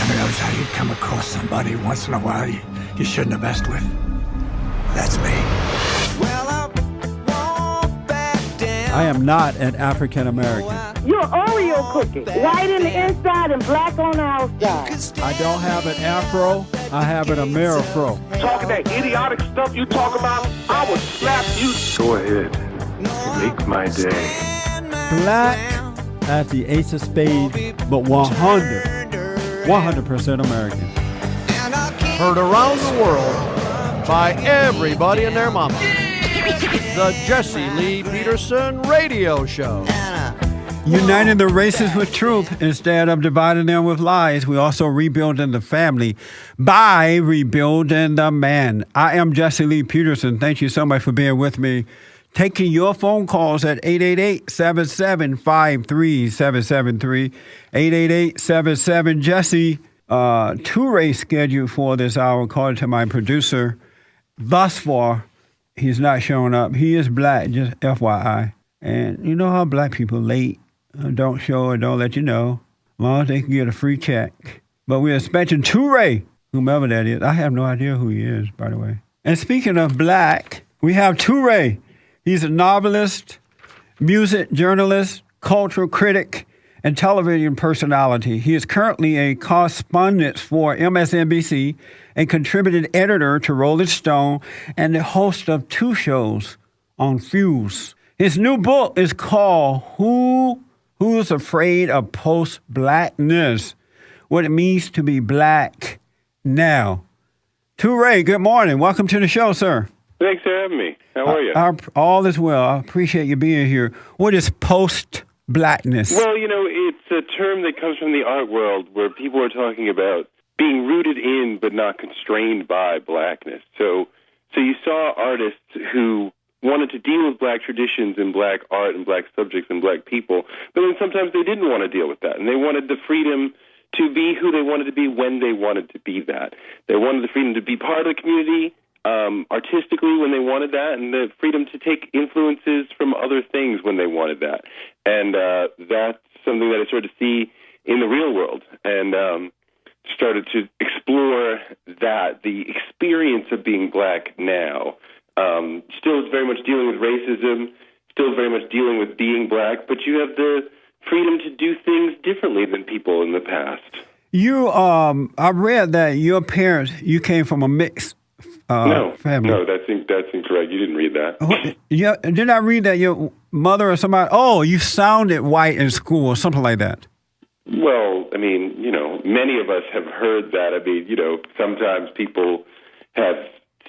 Never knows how you come across somebody once in a while you shouldn't have messed with. That's me. I am not an African American. You're an Oreo cookie. White in the inside and black on the outside. I don't have an afro. I have an Amerifro. Talking that idiotic stuff you talk about, I will slap you. Go ahead. Make my day. Black as the ace of spades, but 100% American. Heard around the world by everybody and their mama. The Jesse Lee Peterson Radio Show. Uniting the races with truth instead of dividing them with lies. We also rebuilding the family by rebuilding the man. I am Jesse Lee Peterson. Thank you so much for being with me. Taking your phone calls at 888-7753-773. 888-77-JESSE. Toure scheduled for this hour, according to my producer. Thus far, he's not showing up. He is black, just FYI. And you know how black people late, don't show or don't let you know, as long as they can get a free check. But we're expecting Toure, whomever that is. I have no idea who he is, by the way. And speaking of black, we have Toure. He's a novelist, music journalist, cultural critic, and television personality. He is currently a correspondent for MSNBC, a contributing editor to Rolling Stone, and the host of 2 shows on Fuse. His new book is called Who's Afraid of Post-Blackness? What it means to be black now. Toure, good morning. Welcome to the show, sir. Thanks for having me. How are you? All is well. I appreciate you being here. What is post-blackness? Well, you know, it's a term that comes from the art world where people are talking about being rooted in but not constrained by blackness. So you saw artists who wanted to deal with black traditions and black art and black subjects and black people, but then sometimes they didn't want to deal with that, and they wanted the freedom to be who they wanted to be when they wanted to be that. They wanted the freedom to be part of the community artistically when they wanted that, and the freedom to take influences from other things when they wanted that. And that's something that I started to see in the real world, and started to explore that, the experience of being black now. Still is very much dealing with racism, still very much dealing with being black, but you have the freedom to do things differently than people in the past. I read that your parents, you came from a mixed family. No, that's incorrect. You didn't read that. Yeah, didn't I read that your mother or somebody, you sounded white in school or something like that? Well, I mean, you know, many of us have heard that. I mean, you know, sometimes people have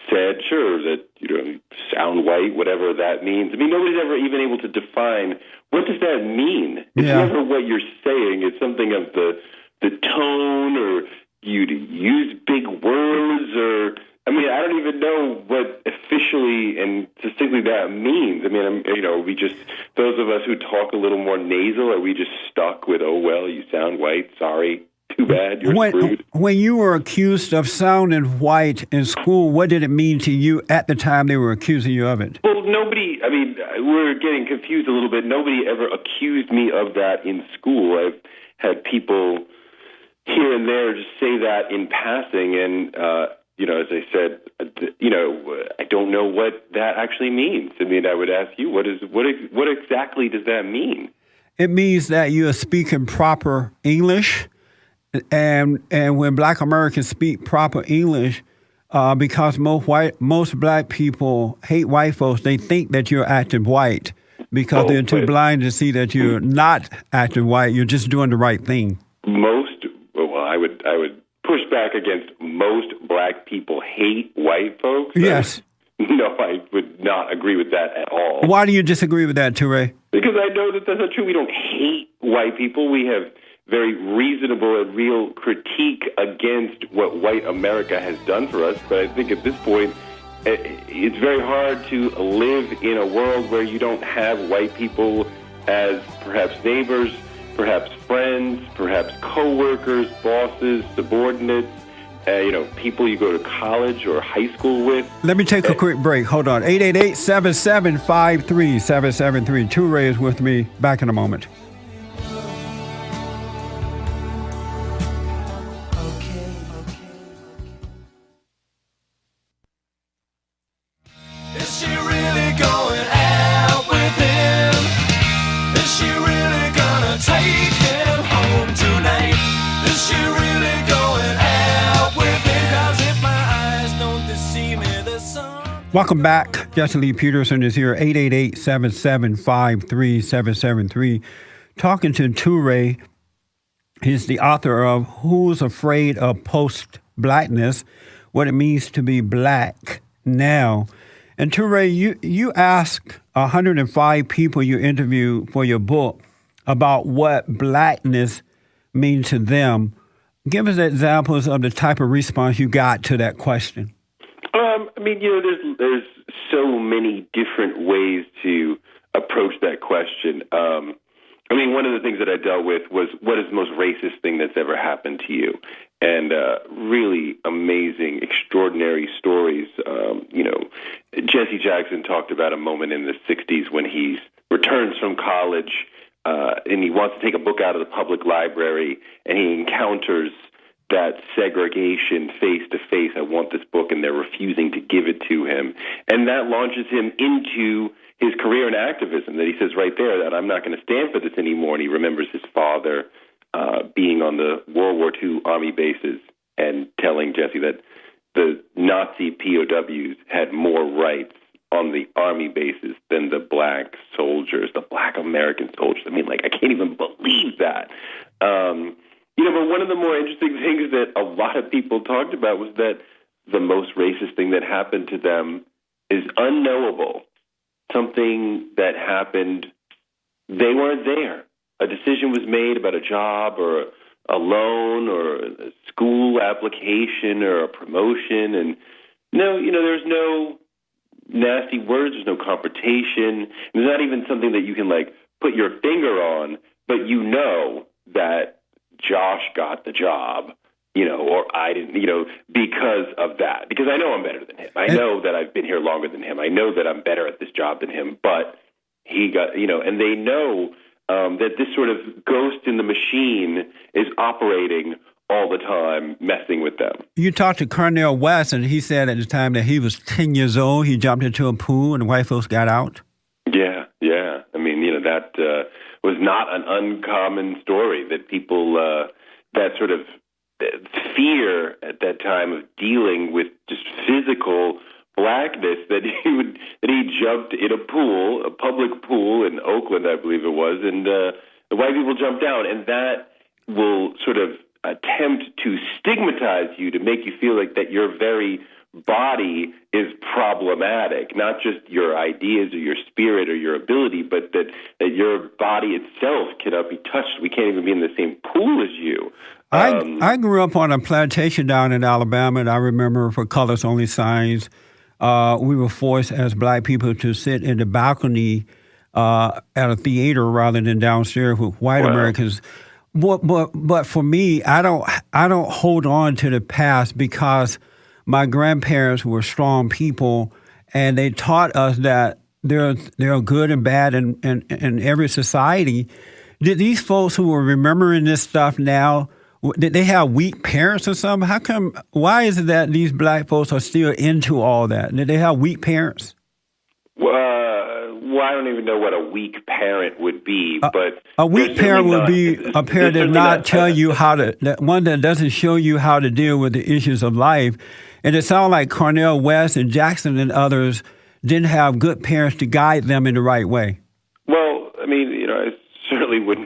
said, sure, that, you know, sound white, whatever that means. I mean, nobody's ever even able to define what does that mean. It's never what you're saying. It's something of the tone, or you use big words, or I mean, I don't even know what officially and distinctly that means. I mean, we just, those of us who talk a little more nasal, are we just stuck with, oh, well, you sound white, sorry, too bad, you're screwed? When you were accused of sounding white in school, what did it mean to you at the time they were accusing you of it? Well, nobody, I mean, we're getting confused a little bit. Nobody ever accused me of that in school. I've had people here and there just say that in passing, and, you know, as I said, you know, I don't know what that actually means. I mean, I would ask you, what exactly does that mean? It means that you are speaking proper English, and when Black Americans speak proper English, because most black people hate white folks, they think that you're acting white because they're too blind to see that you're not acting white. You're just doing the right thing. I would push back against most black people hate white folks. Yes. No, I would not agree with that at all. Why do you disagree with that, Toure? Because I know that that's not true. We don't hate white people. We have very reasonable and real critique against what white America has done for us. But I think at this point, it's very hard to live in a world where you don't have white people as perhaps neighbors, perhaps friends, perhaps co-workers, bosses, subordinates, people you go to college or high school with. Let me take a quick break. Hold on. 888-7753-773. Toure is with me. Back in a moment. Welcome back. Jesse Lee Peterson is here, 888-775-3773. Talking to Toure. He's the author of Who's Afraid of Post-Blackness, What It Means to Be Black Now. And Toure, you asked 105 people you interviewed for your book about what blackness means to them. Give us examples of the type of response you got to that question. There's so many different ways to approach that question. One of the things that I dealt with was, what is the most racist thing that's ever happened to you? And really amazing, extraordinary stories. Jesse Jackson talked about a moment in the 60s when he returns from college and he wants to take a book out of the public library, and he encounters that segregation face to face. I want this book, and they're refusing to give it to him. And that launches him into his career in activism, that he says right there that I'm not going to stand for this anymore. And he remembers his father being on the World War II Army bases and telling Jesse that the Nazi POWs had more rights on the Army bases than the black soldiers, the black American soldiers. I can't even believe that. But one of the more interesting things that a lot of people talked about was that the most racist thing that happened to them is unknowable. Something that happened, they weren't there. A decision was made about a job or a loan or a school application or a promotion, and there's no nasty words, there's no confrontation. There's not even something that you can put your finger on, but that Josh got the job, or I didn't, because of that. Because I know I'm better than him. I know that I've been here longer than him. I know that I'm better at this job than him, but he got, and they know that this sort of ghost in the machine is operating all the time, messing with them. You talked to Cornel West, and he said at the time that he was 10 years old, he jumped into a pool and the white folks got out. Yeah. That was not an uncommon story, that people, that sort of fear at that time of dealing with just physical blackness, that he jumped in a pool, a public pool in Oakland, I believe it was, and the white people jumped down, and that will sort of attempt to stigmatize you, to make you feel like that your very body is problematic, not just your ideas or your spirit or your ability, but that your body itself cannot be touched. We can't even be in the same pool as you. I grew up on a plantation down in Alabama, and I remember for colors only signs, we were forced as black people to sit in the balcony at a theater rather than downstairs with white Americans. But for me, I don't hold on to the past, because my grandparents were strong people, and they taught us that there are good and bad in every society. Did these folks who are remembering this stuff now, did they have weak parents or something? Why is it that these black folks are still into all that? Did they have weak parents? Well, I don't even know what a weak parent would be, but a weak parent would be a parent that not tell you one that doesn't show you how to deal with the issues of life. And it sounds like Cornel West and Jackson and others didn't have good parents to guide them in the right way. Well, I certainly would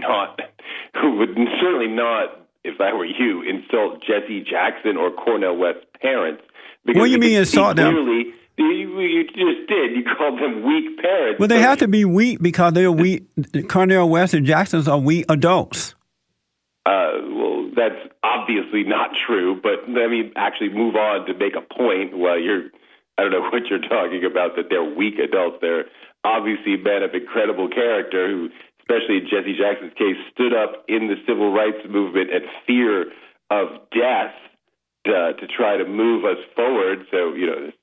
certainly not, if I were you, insult Jesse Jackson or Cornel West's parents. What do you mean insult them? You just did. You called them weak parents. Well, they have to be weak because they're weak. Cornel West and Jackson are weak adults. Well, that's obviously not true, but let me actually move on to make a point. Well, I don't know what you're talking about, that they're weak adults. They're obviously men of incredible character who, especially in Jesse Jackson's case, stood up in the civil rights movement at fear of death to try to move us forward. So,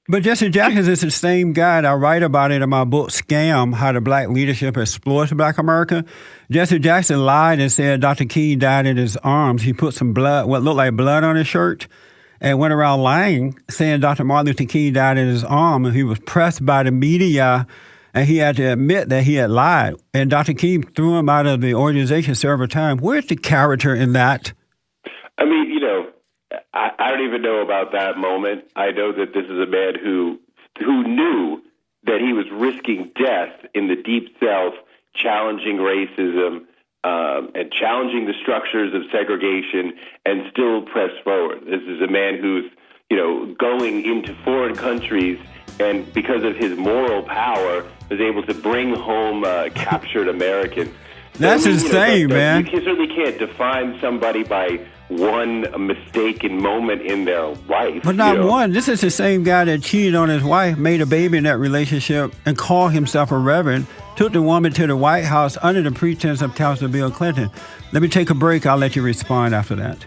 But Jesse Jackson is the same guy, and I write about it in my book, Scam, How the Black Leadership Exploits Black America. Jesse Jackson lied and said Dr. King died in his arms. He put some blood, what looked like blood on his shirt, and went around lying, saying Dr. Martin Luther King died in his arm, and he was pressed by the media, and he had to admit that he had lied. And Dr. King threw him out of the organization several times. Where's the character in that? I don't even know about that moment. I know that this is a man who who knew that he was risking death in the Deep South, challenging racism and challenging the structures of segregation, and still press forward. This is a man who's, going into foreign countries, and because of his moral power, was able to bring home captured Americans. That's insane, man. You certainly can't define somebody by one mistaken moment in their life. But not one. This is the same guy that cheated on his wife, made a baby in that relationship, and called himself a reverend, took the woman to the White House under the pretense of counseling Bill Clinton. Let me take a break. I'll let you respond after that.